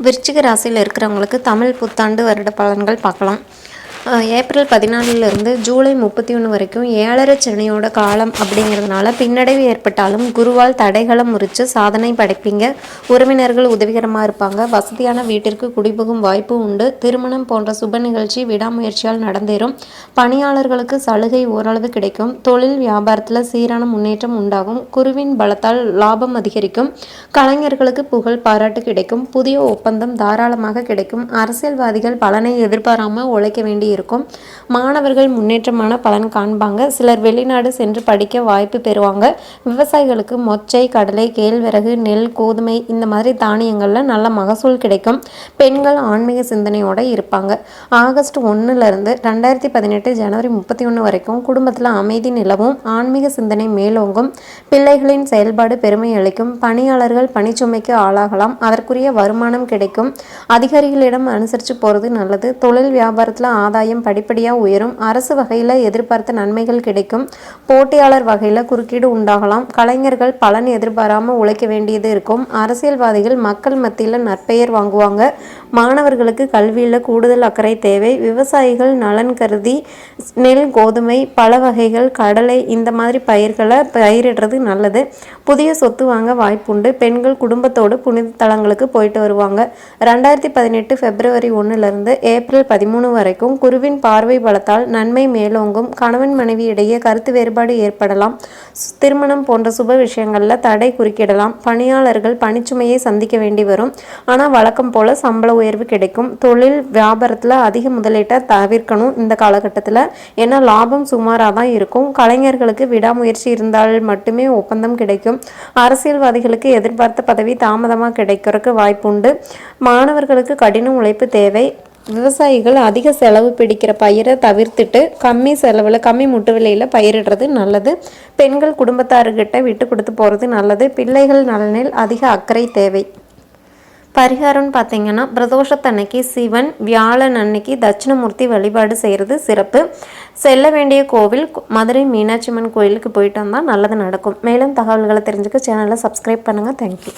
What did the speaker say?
விருச்சிக ராசியில் இருக்கிறவங்களுக்கு தமிழ் புத்தாண்டு வருட பலன்கள் பார்க்கலாம். ஏப்ரல் 14லிருந்து ஜூலை 31 வரைக்கும் 7.5 சனியோட காலம் அப்படிங்கிறதுனால பின்னடைவு ஏற்பட்டாலும் குருவால் தடைகளை முறித்து சாதனை படைப்பீங்க. உறவினர்கள் உதவிகரமாக இருப்பாங்க. வசதியான வீட்டிற்கு குடிபுகும் வாய்ப்பு உண்டு. திருமணம் போன்ற சுப நிகழ்ச்சி விடாமுயற்சியால் நடந்தேறும். பணியாளர்களுக்கு சலுகை ஓரளவு கிடைக்கும். தொழில் வியாபாரத்தில் சீரான முன்னேற்றம் உண்டாகும். குருவின் பலத்தால் லாபம் அதிகரிக்கும். கலைஞர்களுக்கு புகழ் பாராட்டு கிடைக்கும். புதிய ஒப்பந்தம் தாராளமாக கிடைக்கும். அரசியல்வாதிகள் பலனை எதிர்பாராமல் உழைக்க வேண்டி இருக்கும். மாணவர்கள் முன்னேற்றமான பலன் காண்பாங்க. சிலர் வெளிநாடு சென்று படிக்க வாய்ப்பு பெறுவாங்க. விவசாயிகளுக்கு மொச்சை, கடலை, கேழ்வரகு, நெல், கோதுமை இந்த மாதிரி தானியங்கள்ல நல்ல மகசூல் கிடைக்கும். பெண்கள் ஆன்மீக சிந்தனையோட இருப்பாங்க. ஆகஸ்ட் 1லிருந்து 2018 ஜனவரி 31 வரைக்கும் குடும்பத்தில் அமைதி நிலவும். ஆன்மீக சிந்தனை மேலோங்கும். பிள்ளைகளின் செயல்பாடு பெருமை அளிக்கும். பணியாளர்கள் பணிச்சுமைக்கு ஆளாகலாம். அதற்குரிய வருமானம் கிடைக்கும். அதிகாரிகளிடம் அனுசரித்து போகிறது நல்லது. தொழில் வியாபாரத்தில் ஆதாயம் படிப்படியாக உயரும். அரசு வகையில் எதிர்பார்த்த நன்மைகள் கிடைக்கும். போட்டியாளர் வகையில் குறுக்கீடு உண்டாகலாம். கலைஞர்கள் பலன் எதிர்பாராமல் உழைக்க வேண்டியது இருக்கும். அரசியல்வாதிகள் மக்கள் மத்தியில் நற்பெயர் வாங்குவாங்க. மாணவர்களுக்கு கல்வியில் கூடுதல் அக்கறை தேவை. விவசாயிகள் நலன் கருதி நெல், கோதுமை, பல வகைகள், கடலை இந்த மாதிரி பயிர்களை பயிரிடுறது நல்லது. புதிய சொத்து வாங்க வாய்ப்புண்டு. பெண்கள் குடும்பத்தோடு புனித தலங்களுக்கு போயிட்டு வருவாங்க. 2018 பிப்ரவரி 1லிருந்து ஏப்ரல் 13 வரைக்கும் குருவின் பார்வை பலத்தால் நன்மை மேலோங்கும். கணவன் மனைவி இடையே கருத்து வேறுபாடு ஏற்படலாம். திருமணம் போன்ற சுப விஷயங்களில் தடை குறுக்கிடலாம். பணியாளர்கள் பணிச்சுமையை சந்திக்க வேண்டி வரும். ஆனால் வழக்கம் போல சம்பள உயர்வு கிடைக்கும். தொழில் வியாபாரத்தில் அதிக முதலீட்டை தவிர்க்கணும் இந்த காலகட்டத்தில். ஏன்னா லாபம் சுமாராக தான் இருக்கும். கலைஞர்களுக்கு விடாமுயற்சி இருந்தால் மட்டுமே ஒப்பந்தம் கிடைக்கும். அரசியல்வாதிகளுக்கு எதிர்பார்த்த பதவி தாமதமாக கிடைக்கிறதுக்கு வாய்ப்புண்டு. மாணவர்களுக்கு கடின உழைப்பு தேவை. விவசாயிகள் அதிக செலவு பிடிக்கிற பயிரை தவிர்த்துட்டு கம்மி செலவில் கம்மி முட்டு விலையில் பயிரிடுறது நல்லது. பெண்கள் குடும்பத்தார்கிட்ட விட்டு கொடுத்து போகிறது நல்லது. பிள்ளைகள் நலனில் அதிக அக்கறை தேவை. பரிகாரம்னு பார்த்தீங்கன்னா பிரதோஷத்தன்னைக்கு சிவன், வியாழன் அன்னைக்கு தட்சிணமூர்த்தி வழிபாடு செய்கிறது சிறப்பு. செல்ல வேண்டிய கோவில் மதுரை மீனாட்சி அம்மன் கோயிலுக்கு போயிட்டு வந்தால் நல்லது நடக்கும். மேலும் தகவல்களை தெரிஞ்சுக்க சேனலை சப்ஸ்கிரைப் பண்ணுங்கள். தேங்க்யூ.